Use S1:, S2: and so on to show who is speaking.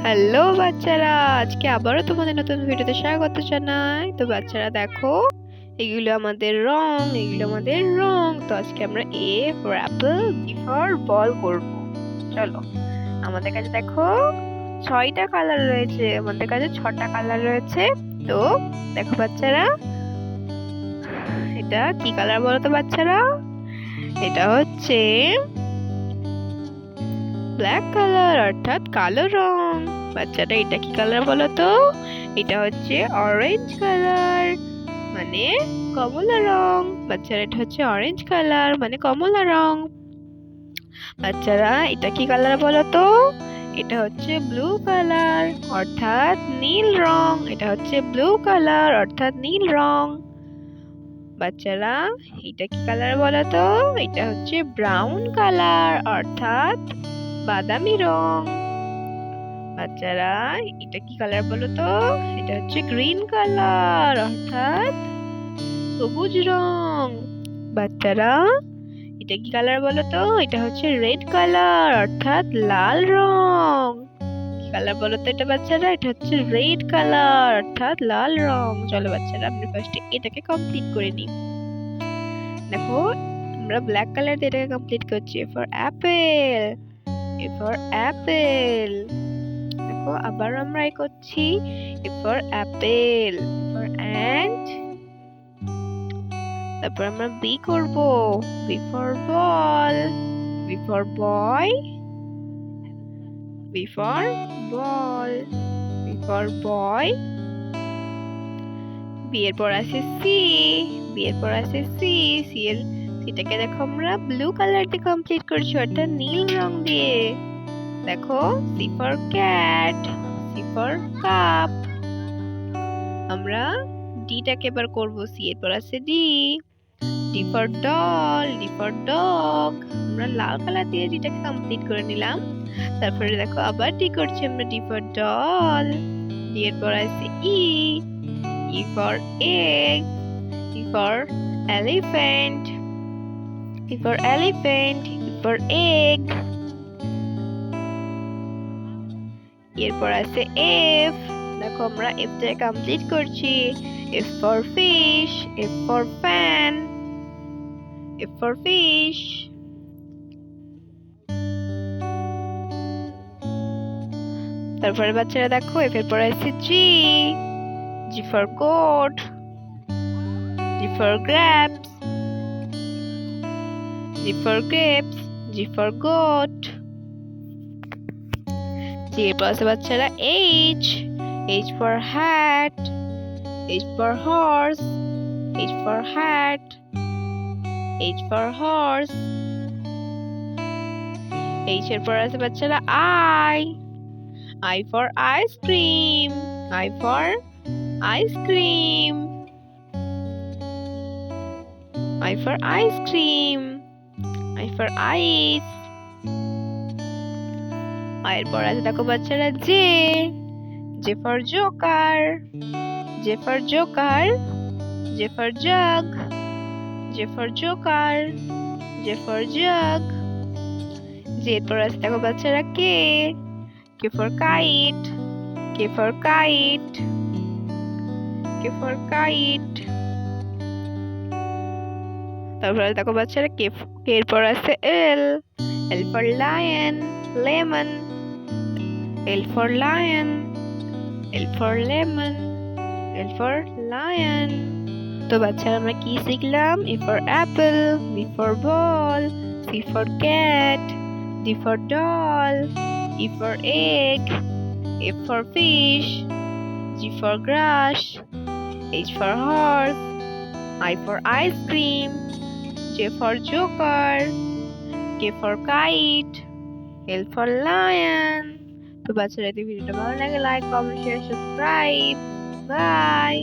S1: Hello বাচ্চারা, আজকে আবারও তোমাদের নতুন ভিডিওতে স্বাগত জানাই। তো বাচ্চারা দেখো, এগুলো আমাদের রং। তো আজকে আমরা A for apple, B for ball করব। চলো, আমাদের কাছে দেখো 6টা কালার রয়েছে, আমাদের কাছে 6টা কালার রয়েছে। তো দেখো বাচ্চারা, এটা কি কালার বলো তো বাচ্চারা? এটা হচ্ছে ব্ল্যাক কালার, অর্থাৎ কালো রং। বাচ্চাটা এটা কি কালার বলো তো? এটা হচ্ছে অরেঞ্জ কালার, মানে কমলা রং। বাচ্চারা এটা হচ্ছে অরেঞ্জ কালার, মানে কমলা রং। বাচ্চারা এটা কি কালার বলো তো? এটা হচ্ছে ব্লু কালার, অর্থাৎ নীল রং। এটা হচ্ছে ব্লু কালার, অর্থাৎ নীল রং। বাচ্চারা এটা কি কালার বলো তো? এটা হচ্ছে ব্রাউন কালার, অর্থাৎ বাদামি রং। বাচ্চারা এটা কি কালার বলো তো? এটা হচ্ছে গ্রিন কালার, অর্থাৎ সবুজ রং। বাচ্চারা এটা কি কালার বলো তো? এটা হচ্ছে রেড কালার, অর্থাৎ লাল রং। কি কালার বলো তো এটা বাচ্চারা? এটা হচ্ছে রেড কালার, অর্থাৎ লাল রং। চলো বাচ্চারা, আমরা ফার্স্টে এটাকে কমপ্লিট করে নিই। দেখো, আমরা ব্ল্যাক কালার দিয়ে এটাকে কমপ্লিট করছি। For Apple, for Apple. দেখো, আবার আমরা করছি ফর অ্যাপেল, ফর অ্যান্ড। তারপর আমরা বি করব, B for ball, B for boy, B for ball, B for boy. B এর পর আছে সি, বি এর পর আছে সি। সি এর সিটাকে দেখো আমরা ব্লু কালার দিয়ে কমপ্লিট করছি, অর্থাৎ নীল রং দিয়ে। দেখো, C for cat, C for cup. আমরা ডিটাকে এবার করবো। সি এর পর আছে D, D for doll, D for dog. আমরা লাল কালার দিয়ে ডিটাকে কমপ্লিট করে নিলাম। তারপরে দেখো আবার ডি করছি আমরা, ডি ফর ডল। ডি এর পর আছে E, E for egg, E for elephant, E for elephant, E for egg. এরপর আছে এফ। দেখো, আমরা এফটাকে কমপ্লিট করছি। F for fish, F for fan, F for fish. তারপরে বাচ্চারা দেখো, এফ এর পর আছে G, G for goat, G for grapes, G for grapes, G for goat. G এর পর আছে বাচ্চারা H, H for hat, H for horse, H for hat, H for horse. H এর পর আছে বাচ্চারা I, I for ice cream, I for ice cream, I for ice cream, I for ice. এরপর আছে দেখো বাচ্চারা J, J for joker, J for joker, J for jug, J for joker, J for jug. J এরপর আছে দেখো বাচ্চারা কে, কে for kite, K for kite, K for kite. তারপরে দেখো বাচ্চারা কে এর পর আছে L, L for lion, lemon, L for lion, L for lemon, L for lion. তো বাচ্চারা আমরা কি শিখলাম? A for apple, B for ball, C for cat, D for doll, E for egg, F for fish, G for grass, H for horse, I for ice cream, J for joker, K for kite, L for lion. তো বাচ্চারা, যদি ভিডিওটা ভালো লাগে like, comment, share, subscribe. By.